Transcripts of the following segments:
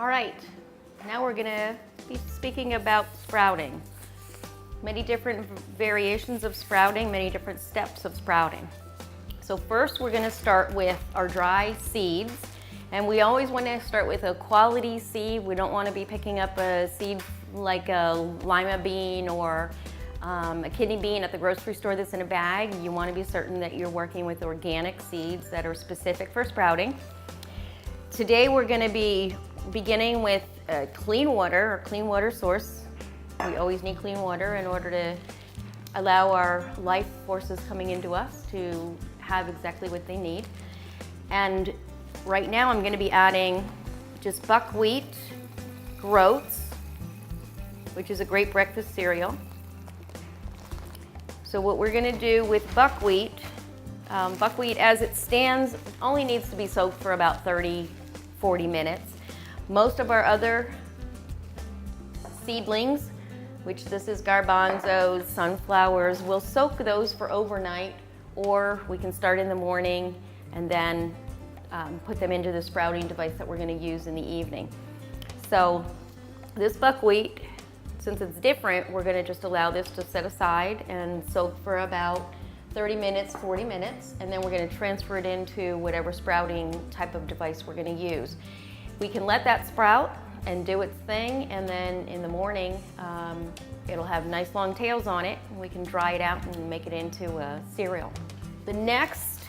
All right, now we're gonna be speaking about sprouting. Many different variations of sprouting, many different steps of sprouting. So first we're gonna start with our dry seeds. And we always want to start with a quality seed. We don't want to be picking up a seed like a lima bean or a kidney bean at the grocery store that's in a bag. You want to be certain that you're working with organic seeds that are specific for sprouting. Today we're going to be beginning with clean water or clean water source. We always need clean water in order to allow our life forces coming into us to have exactly what they need. And right now I'm going to be adding just buckwheat groats, which is a great breakfast cereal. So what we're going to do with buckwheat as it stands only needs to be soaked for about 30-40 minutes. Most of our other seedlings, which this is garbanzos, sunflowers, we'll soak those for overnight, or we can start in the morning and then put them into the sprouting device that we're going to use in the evening. So this buckwheat, since it's different, we're going to just allow this to set aside and soak for about 30 minutes, 40 minutes, and then we're going to transfer it into whatever sprouting type of device we're going to use. We can let that sprout and do its thing, and then in the morning it'll have nice long tails on it, and we can dry it out and make it into a cereal. The next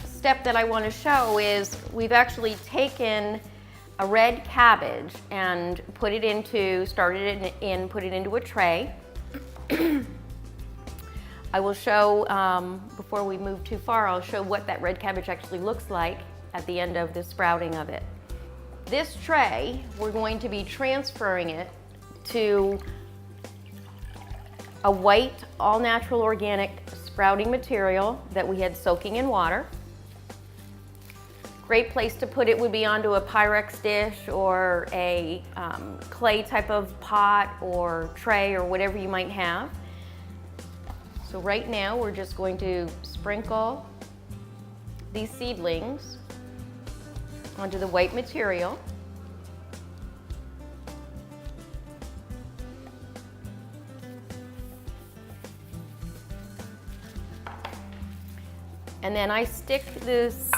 step that I want to show is we've actually taken a red cabbage and put it into a tray. I will show, before we move too far, I'll show what that red cabbage actually looks like at the end of the sprouting of it. This tray, we're going to be transferring it to a white, all-natural organic sprouting material that we had soaking in water. Great place to put it would be onto a Pyrex dish or a clay type of pot or tray or whatever you might have. So right now we're just going to sprinkle these seedlings onto the white material. And then I stick this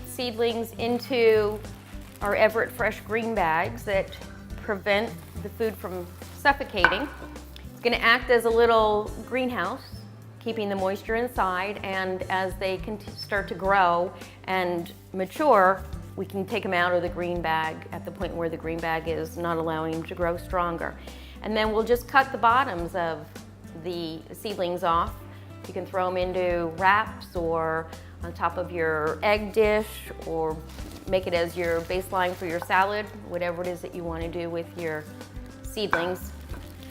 seedlings into our Everett Fresh green bags that prevent the food from suffocating. It's going to act as a little greenhouse, keeping the moisture inside, and as they can start to grow and mature, we can take them out of the green bag at the point where the green bag is not allowing them to grow stronger. And then we'll just cut the bottoms of the seedlings off. You can throw them into wraps or on top of your egg dish, or make it as your baseline for your salad, whatever it is that you want to do with your seedlings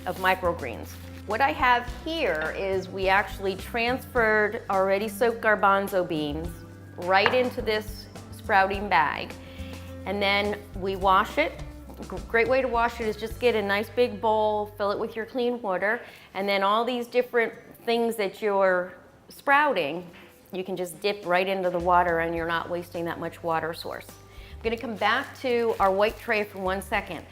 of microgreens. What I have here is we actually transferred already soaked garbanzo beans right into this sprouting bag, and then we wash it. A great way to wash it is just get a nice big bowl, fill it with your clean water, and then all these different things that you're sprouting, you can just dip right into the water and you're not wasting that much water source. I'm going to come back to our white tray for 1 second.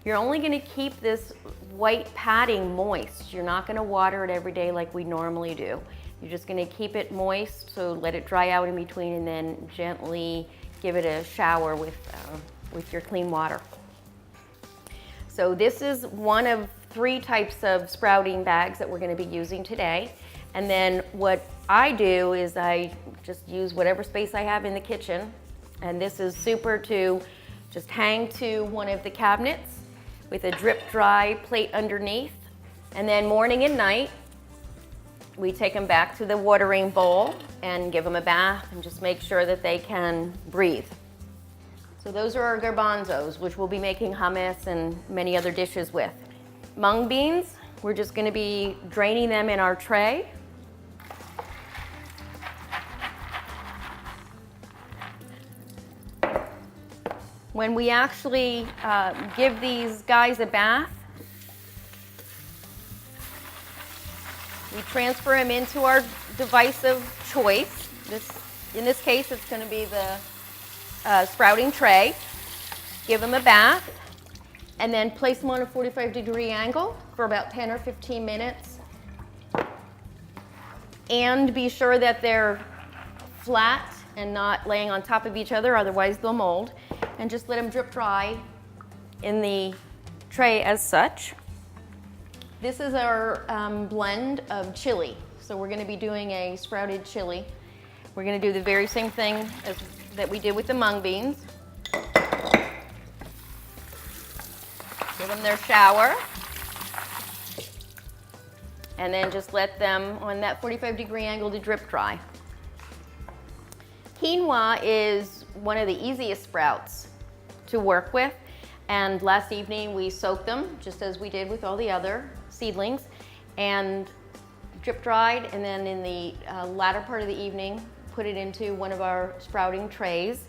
You're only going to keep this white padding moist. You're not going to water it every day like we normally do. You're just going to keep it moist, so let it dry out in between, and then gently give it a shower with your clean water. So this is one of 3 types of sprouting bags that we're going to be using today. And then what I do is I just use whatever space I have in the kitchen. And this is super to just hang to one of the cabinets with a drip dry plate underneath. And then morning and night, we take them back to the watering bowl and give them a bath and just make sure that they can breathe. So those are our garbanzos, which we'll be making hummus and many other dishes with. Mung beans, we're just going to be draining them in our tray. When we actually give these guys a bath, we transfer them into our device of choice. In this case, it's going to be the sprouting tray. give them a bath, and then place them on a 45-degree angle for about 10 or 15 minutes. And be sure that they're flat and not laying on top of each other, otherwise they'll mold. And just let them drip dry in the tray as such. This is our blend of chili. So we're going to be doing a sprouted chili. We're going to do the very same thing that we did with the mung beans. Give them their shower. And then just let them on that 45-degree angle to drip dry. Quinoa is one of the easiest sprouts to work with. And last evening we soaked them, just as we did with all the other seedlings, and drip dried, and then in the latter part of the evening, put it into one of our sprouting trays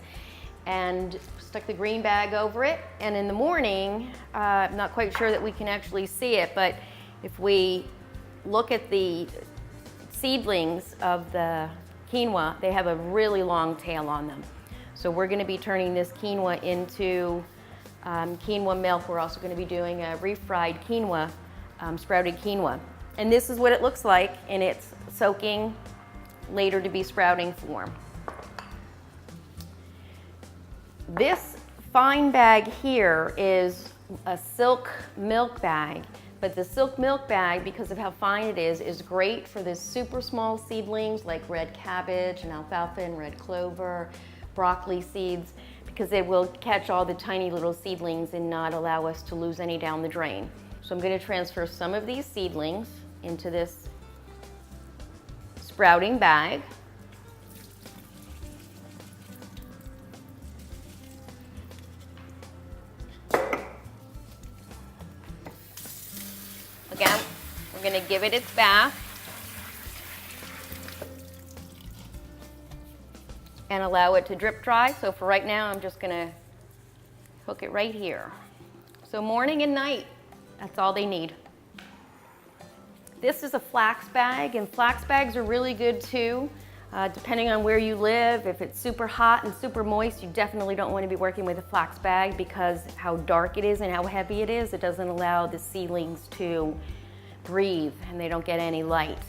and stuck the green bag over it. And in the morning, I'm not quite sure that we can actually see it, but if we look at the seedlings of the quinoa, they have a really long tail on them. So we're going to be turning this quinoa into quinoa milk. We're also going to be doing a refried quinoa, sprouted quinoa. And this is what it looks like in its soaking, later to be sprouting form. This fine bag here is a silk milk bag, but the silk milk bag, because of how fine it is great for the super small seedlings like red cabbage and alfalfa and red clover, broccoli seeds, because it will catch all the tiny little seedlings and not allow us to lose any down the drain. So I'm going to transfer some of these seedlings into this sprouting bag. Again, we're going to give it its bath and allow it to drip dry. So for right now, I'm just going to hook it right here. So morning and night, that's all they need. This is a flax bag, and flax bags are really good too, depending on where you live. If it's super hot and super moist, you definitely don't want to be working with a flax bag because how dark it is and how heavy it is, it doesn't allow the seedlings to breathe and they don't get any light.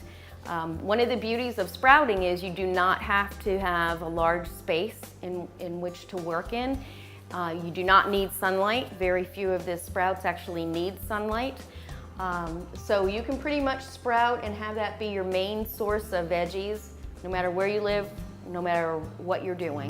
One of the beauties of sprouting is you do not have to have a large space in which to work in. You do not need sunlight. Very few of the sprouts actually need sunlight. So you can pretty much sprout and have that be your main source of veggies, no matter where you live, no matter what you're doing.